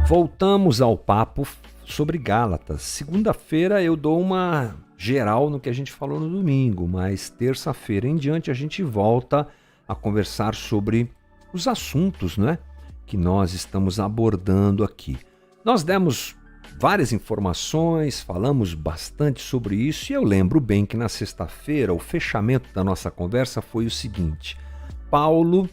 Voltamos ao papo sobre Gálatas. Segunda-feira eu dou uma geral no que a gente falou no domingo, mas terça-feira em diante a gente volta a conversar sobre os assuntos, né, que nós estamos abordando aqui. Nós demos várias informações, falamos bastante sobre isso e eu lembro bem que na sexta-feira o fechamento da nossa conversa foi o seguinte: Paulo,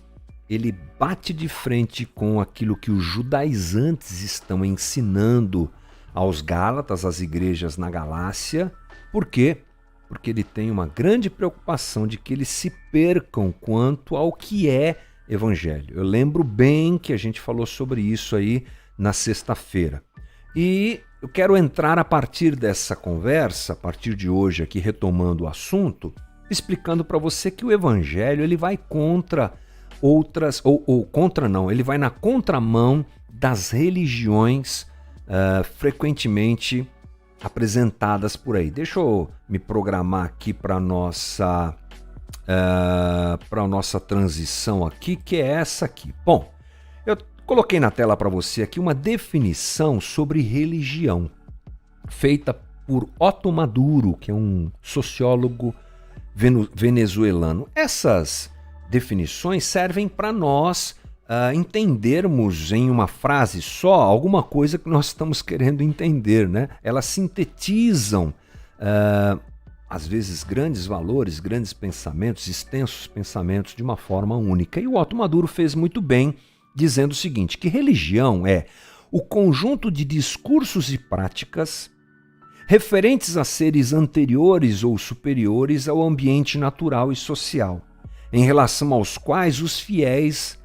ele bate de frente com aquilo que os judaizantes estão ensinando aos Gálatas, às igrejas na Galácia. Por quê? Porque ele tem uma grande preocupação de que eles se percam quanto ao que é evangelho. Eu lembro bem que a gente falou sobre isso aí na sexta-feira. E eu quero entrar a partir dessa conversa, a partir de hoje aqui retomando o assunto, explicando para você que o evangelho ele vai contra outras, ou contra não, ele vai na contramão das religiões frequentemente apresentadas por aí. Deixa eu me programar aqui para a nossa transição aqui, que é essa aqui. Bom, eu coloquei na tela para você aqui uma definição sobre religião, feita por Otto Maduro, que é um sociólogo venezuelano. Essas definições servem para nós entendermos em uma frase só alguma coisa que nós estamos querendo entender, né? Elas sintetizam, às vezes, grandes valores, grandes pensamentos, extensos pensamentos de uma forma única. E o Otto Maduro fez muito bem dizendo o seguinte, que religião é o conjunto de discursos e práticas referentes a seres anteriores ou superiores ao ambiente natural e social, em relação aos quais os fiéis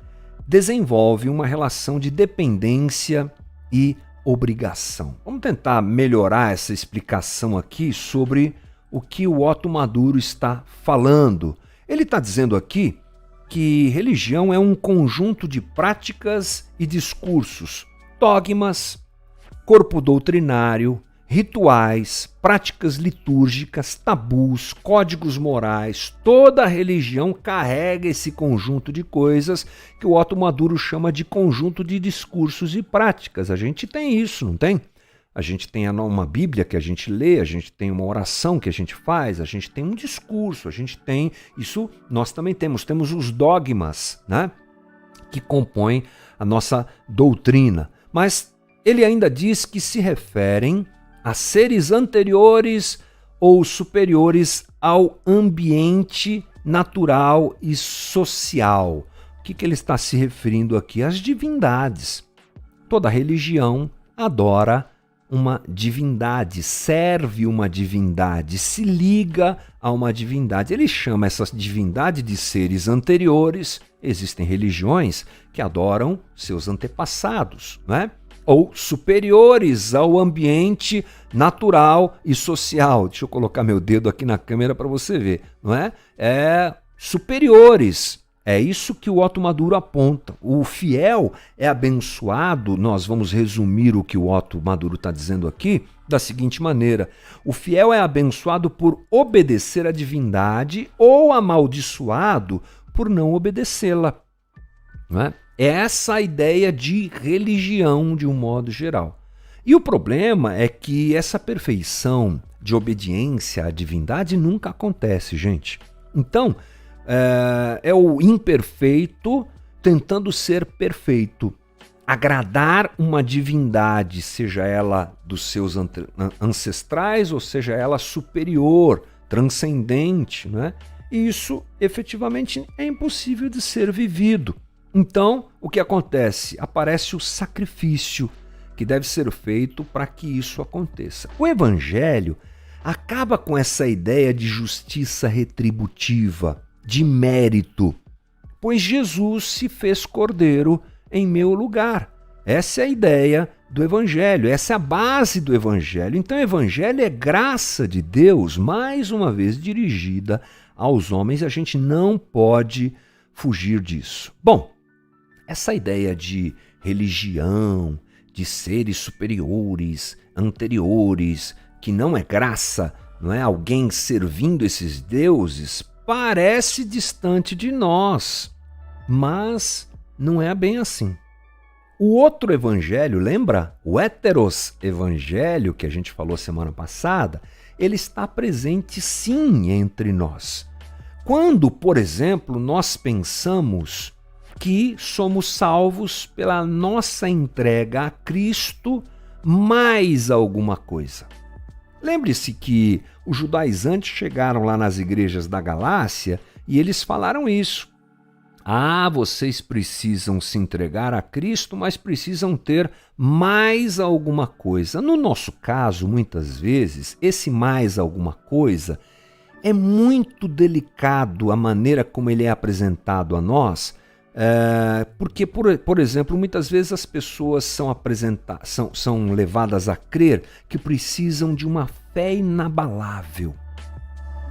desenvolvem uma relação de dependência e obrigação. Vamos tentar melhorar essa explicação aqui sobre o que o Otto Maduro está falando. Ele está dizendo aqui que religião é um conjunto de práticas e discursos, dogmas, corpo doutrinário, rituais, práticas litúrgicas, tabus, códigos morais. Toda religião carrega esse conjunto de coisas que o Otto Maduro chama de conjunto de discursos e práticas. A gente tem isso, não tem? A gente tem uma Bíblia que a gente lê, a gente tem uma oração que a gente faz, a gente tem um discurso, a gente tem isso, nós também temos os dogmas, né, que compõem a nossa doutrina. Mas ele ainda diz que se referem a seres anteriores ou superiores ao ambiente natural e social. O que ele está se referindo aqui? Às divindades. Toda religião adora uma divindade, serve uma divindade, se liga a uma divindade. Ele chama essa divindade de seres anteriores. Existem religiões que adoram seus antepassados, né? Ou superiores ao ambiente natural e social. Deixa eu colocar meu dedo aqui na câmera para você ver, não é? Superiores. É isso que o Otto Maduro aponta. O fiel é abençoado, nós vamos resumir o que o Otto Maduro está dizendo aqui, da seguinte maneira: o fiel é abençoado por obedecer à divindade ou amaldiçoado por não obedecê-la. Não é? Essa a ideia de religião de um modo geral. E o problema é que essa perfeição de obediência à divindade nunca acontece, gente. Então, é o imperfeito tentando ser perfeito. Agradar uma divindade, seja ela dos seus ancestrais ou seja ela superior, transcendente, né? Isso efetivamente é impossível de ser vivido. Então, o que acontece? Aparece o sacrifício que deve ser feito para que isso aconteça. O Evangelho acaba com essa ideia de justiça retributiva, de mérito, pois Jesus se fez cordeiro em meu lugar. Essa é a ideia do Evangelho, essa é a base do Evangelho. Então, o Evangelho é graça de Deus, mais uma vez dirigida aos homens, e a gente não pode fugir disso. Bom, essa ideia de religião, de seres superiores, anteriores, que não é graça, não é alguém servindo esses deuses, parece distante de nós, mas não é bem assim. O outro evangelho, lembra? O heteros evangelho que a gente falou semana passada, ele está presente sim entre nós. Quando, por exemplo, nós pensamos que somos salvos pela nossa entrega a Cristo mais alguma coisa. Lembre-se que os judaizantes chegaram lá nas igrejas da Galácia e eles falaram isso. Ah, vocês precisam se entregar a Cristo, mas precisam ter mais alguma coisa. No nosso caso, muitas vezes, esse mais alguma coisa é muito delicado a maneira como ele é apresentado a nós, porque, por exemplo, muitas vezes as pessoas são levadas a crer que precisam de uma fé inabalável.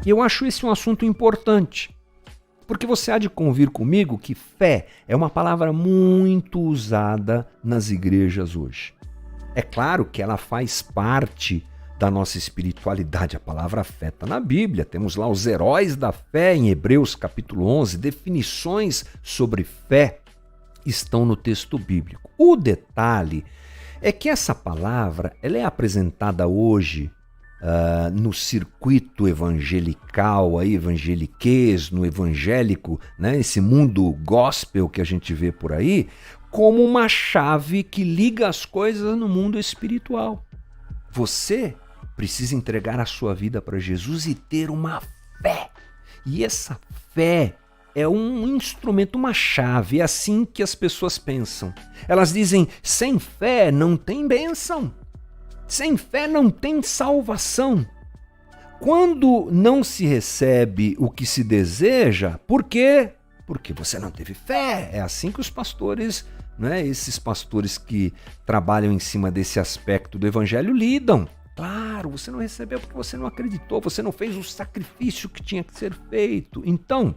E eu acho esse um assunto importante. Porque você há de convir comigo que fé é uma palavra muito usada nas igrejas hoje. É claro que ela faz parte da nossa espiritualidade. A palavra fé está na Bíblia. Temos lá os heróis da fé em Hebreus capítulo 11. Definições sobre fé estão no texto bíblico. O detalhe é que essa palavra ela é apresentada hoje no circuito evangelical, evangeliquez, no evangélico, né, esse mundo gospel que a gente vê por aí, como uma chave que liga as coisas no mundo espiritual. Você precisa entregar a sua vida para Jesus e ter uma fé. E essa fé é um instrumento, uma chave. É assim que as pessoas pensam. Elas dizem, sem fé não tem bênção. Sem fé não tem salvação. Quando não se recebe o que se deseja, por quê? Porque você não teve fé. É assim que os pastores, né, esses pastores que trabalham em cima desse aspecto do evangelho lidam. Claro, você não recebeu porque você não acreditou, você não fez o sacrifício que tinha que ser feito. Então,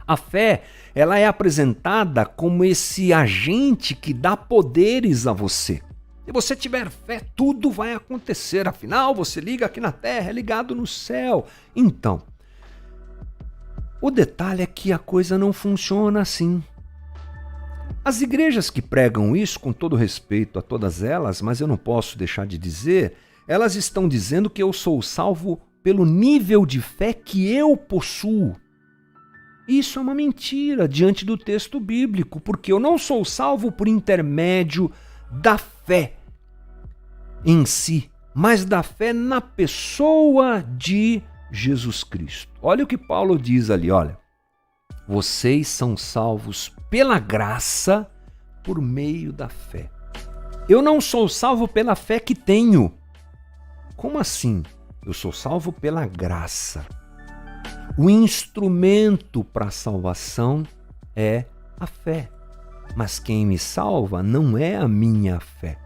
a fé, ela é apresentada como esse agente que dá poderes a você. Se você tiver fé, tudo vai acontecer. Afinal, você liga aqui na terra, é ligado no céu. Então, o detalhe é que a coisa não funciona assim. As igrejas que pregam isso, com todo respeito a todas elas, mas eu não posso deixar de dizer, elas estão dizendo que eu sou salvo pelo nível de fé que eu possuo. Isso é uma mentira diante do texto bíblico, porque eu não sou salvo por intermédio da fé em si, mas da fé na pessoa de Jesus Cristo. Olha o que Paulo diz ali, olha. Vocês são salvos pela graça por meio da fé. Eu não sou salvo pela fé que tenho. Como assim? Eu sou salvo pela graça. O instrumento para a salvação é a fé. Mas quem me salva não é a minha fé.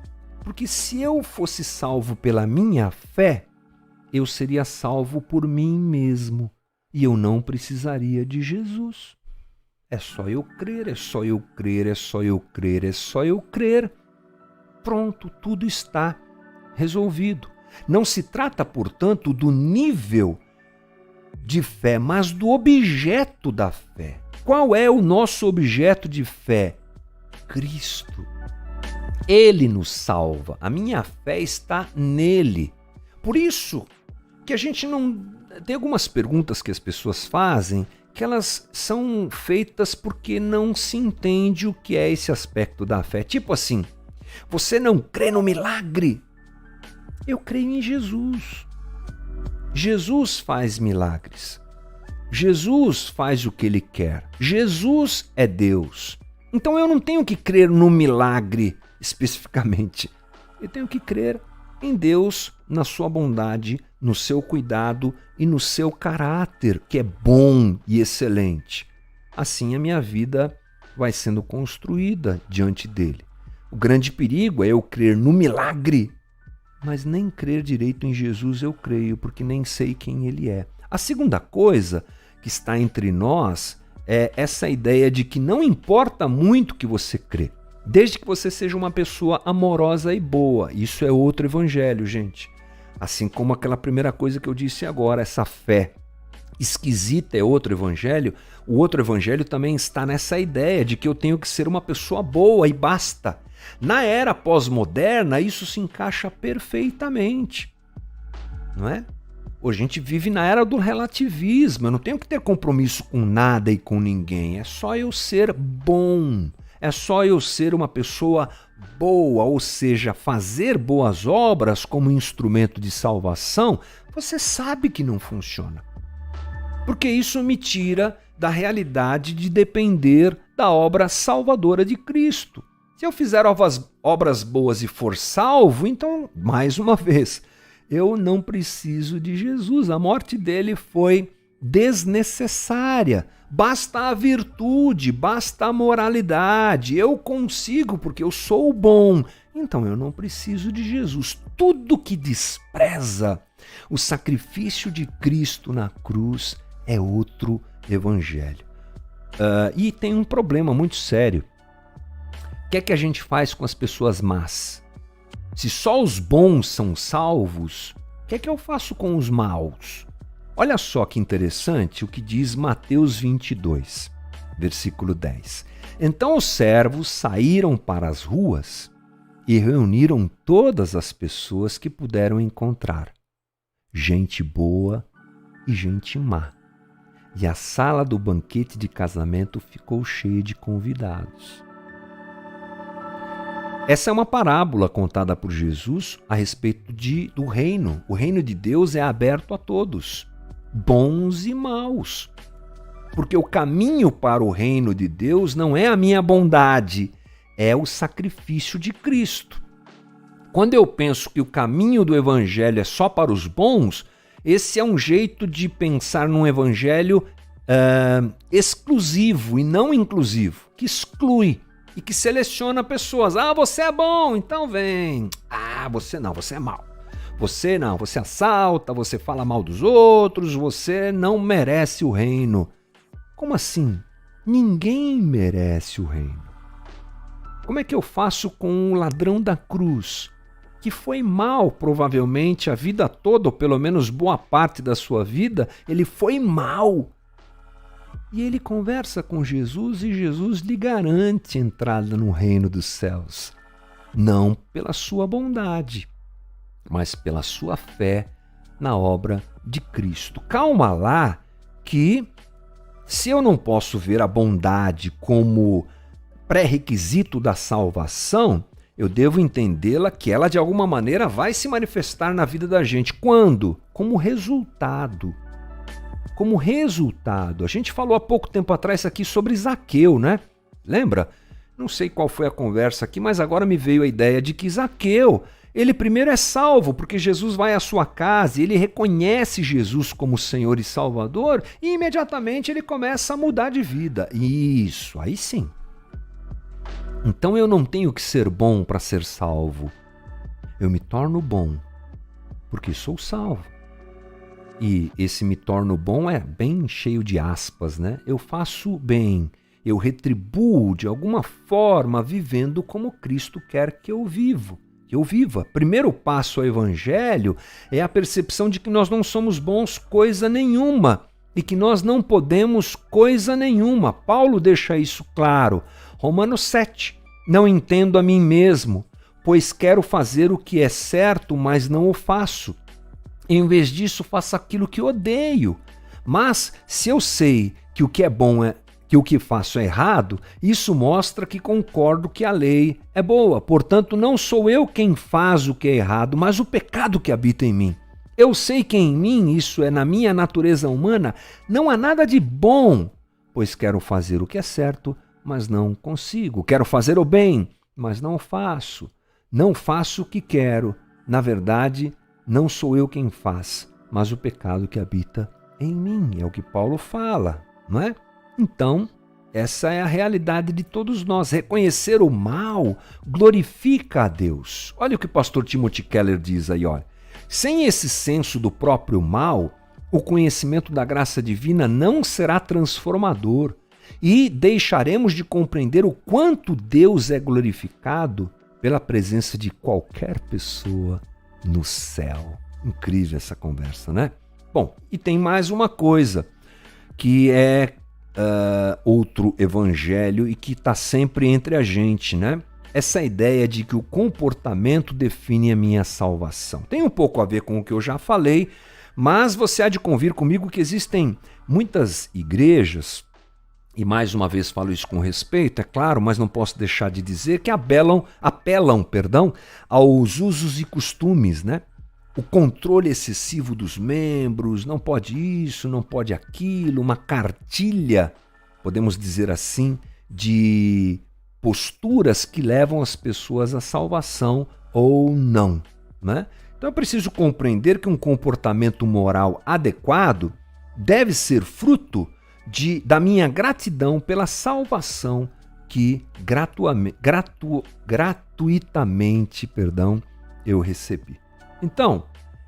Porque se eu fosse salvo pela minha fé, eu seria salvo por mim mesmo. E eu não precisaria de Jesus. É só eu crer, é só eu crer, é só eu crer, é só eu crer. Pronto, tudo está resolvido. Não se trata, portanto, do nível de fé, mas do objeto da fé. Qual é o nosso objeto de fé? Cristo. Ele nos salva. A minha fé está nele. Por isso que a gente não... Tem algumas perguntas que as pessoas fazem que elas são feitas porque não se entende o que é esse aspecto da fé. Tipo assim, você não crê no milagre? Eu creio em Jesus. Jesus faz milagres. Jesus faz o que ele quer. Jesus é Deus. Então eu não tenho que crer no milagre especificamente. Eu tenho que crer em Deus, na sua bondade, no seu cuidado e no seu caráter, que é bom e excelente. Assim a minha vida vai sendo construída diante dele. O grande perigo é eu crer no milagre, mas nem crer direito em Jesus eu creio, porque nem sei quem ele é. A segunda coisa que está entre nós é essa ideia de que não importa muito o que você crê, desde que você seja uma pessoa amorosa e boa. Isso é outro evangelho, gente. Assim como aquela primeira coisa que eu disse agora, essa fé esquisita é outro evangelho, o outro evangelho também está nessa ideia de que eu tenho que ser uma pessoa boa e basta. Na era pós-moderna, isso se encaixa perfeitamente, não é? Hoje a gente vive na era do relativismo, eu não tenho que ter compromisso com nada e com ninguém, é só eu ser bom, é só eu ser uma pessoa boa, ou seja, fazer boas obras como instrumento de salvação. Você sabe que não funciona, porque isso me tira da realidade de depender da obra salvadora de Cristo. Se eu fizer obras boas e for salvo, então, mais uma vez, eu não preciso de Jesus. A morte dele foi desnecessária. Basta a virtude, basta a moralidade. Eu consigo porque eu sou bom. Então eu não preciso de Jesus. Tudo que despreza o sacrifício de Cristo na cruz é outro evangelho. E tem um problema muito sério. O que é que a gente faz com as pessoas más? Se só os bons são salvos, o que é que eu faço com os maus? Olha só que interessante o que diz Mateus 22, versículo 10. Então os servos saíram para as ruas e reuniram todas as pessoas que puderam encontrar, gente boa e gente má. E a sala do banquete de casamento ficou cheia de convidados. Essa é uma parábola contada por Jesus a respeito do reino. O reino de Deus é aberto a todos, bons e maus. Porque o caminho para o reino de Deus não é a minha bondade, é o sacrifício de Cristo. Quando eu penso que o caminho do evangelho é só para os bons, esse é um jeito de pensar num evangelho exclusivo e não inclusivo, que exclui e que seleciona pessoas. Ah, você é bom, então vem. Ah, você não, você é mau. Você não, você assalta, você fala mal dos outros, você não merece o reino. Como assim? Ninguém merece o reino. Como é que eu faço com o ladrão da cruz, que foi mal provavelmente a vida toda, ou pelo menos boa parte da sua vida, ele foi mal. E ele conversa com Jesus e Jesus lhe garante entrada no reino dos céus. Não pela sua bondade, mas pela sua fé na obra de Cristo. Calma lá que, se eu não posso ver a bondade como pré-requisito da salvação, eu devo entendê-la que ela de alguma maneira vai se manifestar na vida da gente. Quando? Como resultado. Como resultado. A gente falou há pouco tempo atrás aqui sobre Zaqueu, né? Lembra? Não sei qual foi a conversa aqui, mas agora me veio a ideia de que Zaqueu, ele primeiro é salvo, porque Jesus vai à sua casa e ele reconhece Jesus como Senhor e Salvador e imediatamente ele começa a mudar de vida. Isso, aí sim. Então eu não tenho que ser bom para ser salvo. Eu me torno bom porque sou salvo. E esse me torno bom é bem cheio de aspas, né? Eu faço bem, eu retribuo de alguma forma vivendo como Cristo quer que eu viva. Primeiro passo ao evangelho é a percepção de que nós não somos bons coisa nenhuma e que nós não podemos coisa nenhuma. Paulo deixa isso claro. Romanos 7. Não entendo a mim mesmo, pois quero fazer o que é certo, mas não o faço. Em vez disso, faço aquilo que odeio. Mas, se eu sei que o que é bom é que o que faço é errado, isso mostra que concordo que a lei é boa. Portanto, não sou eu quem faz o que é errado, mas o pecado que habita em mim. Eu sei que em mim, isso é na minha natureza humana, não há nada de bom, pois quero fazer o que é certo, mas não consigo. Quero fazer o bem, mas não faço. Não faço o que quero. Na verdade, não sou eu quem faz, mas o pecado que habita em mim. É o que Paulo fala, não é? Então, essa é a realidade de todos nós. Reconhecer o mal glorifica a Deus. Olha o que o pastor Timothy Keller diz aí, olha. Sem esse senso do próprio mal, o conhecimento da graça divina não será transformador e deixaremos de compreender o quanto Deus é glorificado pela presença de qualquer pessoa no céu. Incrível essa conversa, né? Bom, e tem mais uma coisa, que é outro evangelho e que está sempre entre a gente, né? Essa ideia de que o comportamento define a minha salvação. Tem um pouco a ver com o que eu já falei, mas você há de convir comigo que existem muitas igrejas, e mais uma vez falo isso com respeito, é claro, mas não posso deixar de dizer que apelam, aos usos e costumes, né? O controle excessivo dos membros, não pode isso, não pode aquilo, uma cartilha, podemos dizer assim, de posturas que levam as pessoas à salvação ou não, né? Então eu preciso compreender que um comportamento moral adequado deve ser fruto da minha gratidão pela salvação que gratuitamente eu recebi. Então,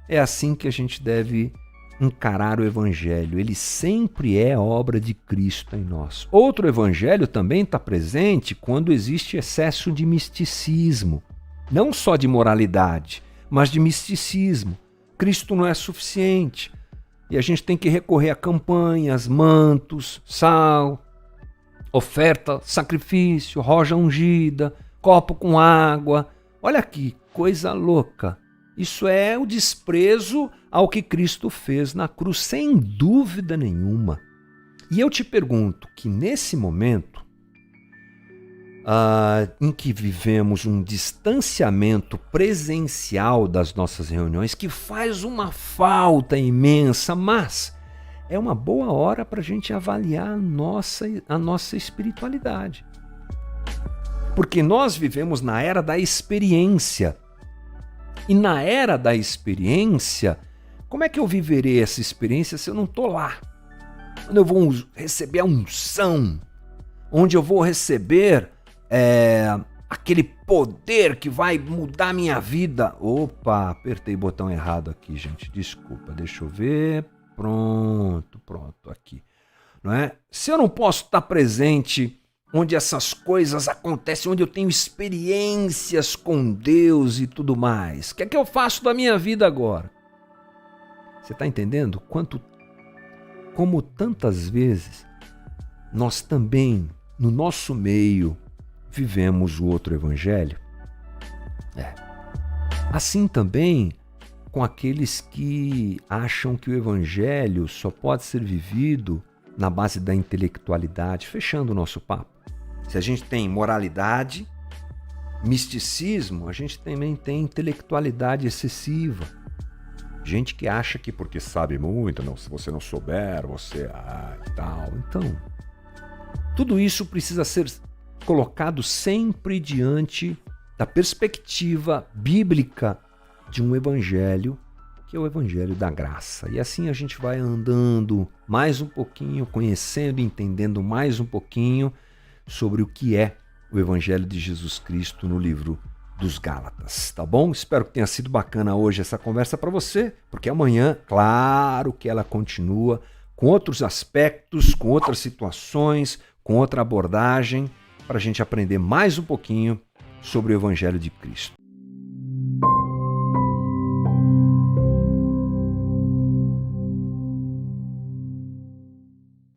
é assim que a gente deve encarar o Evangelho. Ele sempre é obra de Cristo em nós. Outro Evangelho também está presente quando existe excesso de misticismo. Não só de moralidade, mas de misticismo. Cristo não é suficiente. E a gente tem que recorrer a campanhas, mantos, sal, oferta, sacrifício, roja ungida, copo com água. Olha aqui, coisa louca. Isso é o desprezo ao que Cristo fez na cruz, sem dúvida nenhuma. E eu te pergunto que nesse momento em que vivemos um distanciamento presencial das nossas reuniões, que faz uma falta imensa, mas é uma boa hora para a gente avaliar a nossa espiritualidade. Porque nós vivemos na era da experiência. E na era da experiência, como é que eu viverei essa experiência se eu não estou lá? Quando eu vou receber a unção, onde eu vou receber aquele poder que vai mudar minha vida. Opa, apertei o botão errado aqui, gente. Desculpa, deixa eu ver. Pronto, aqui. Não é? Se eu não posso estar presente onde essas coisas acontecem, onde eu tenho experiências com Deus e tudo mais, o que é que eu faço da minha vida agora? Você está entendendo? Como tantas vezes nós também, no nosso meio, vivemos o outro evangelho? Assim também com aqueles que acham que o evangelho só pode ser vivido na base da intelectualidade, fechando o nosso papo. Se a gente tem moralidade, misticismo, a gente também tem intelectualidade excessiva. Gente que acha que porque sabe muito, não, se você não souber, você tal. Então, tudo isso precisa ser colocado sempre diante da perspectiva bíblica de um evangelho, que é o evangelho da graça. E assim a gente vai andando mais um pouquinho, conhecendo, entendendo mais um pouquinho sobre o que é o evangelho de Jesus Cristo no livro dos Gálatas, tá bom? Espero que tenha sido bacana hoje essa conversa para você, porque amanhã, claro que ela continua com outros aspectos, com outras situações, com outra abordagem, para a gente aprender mais um pouquinho sobre o evangelho de Cristo.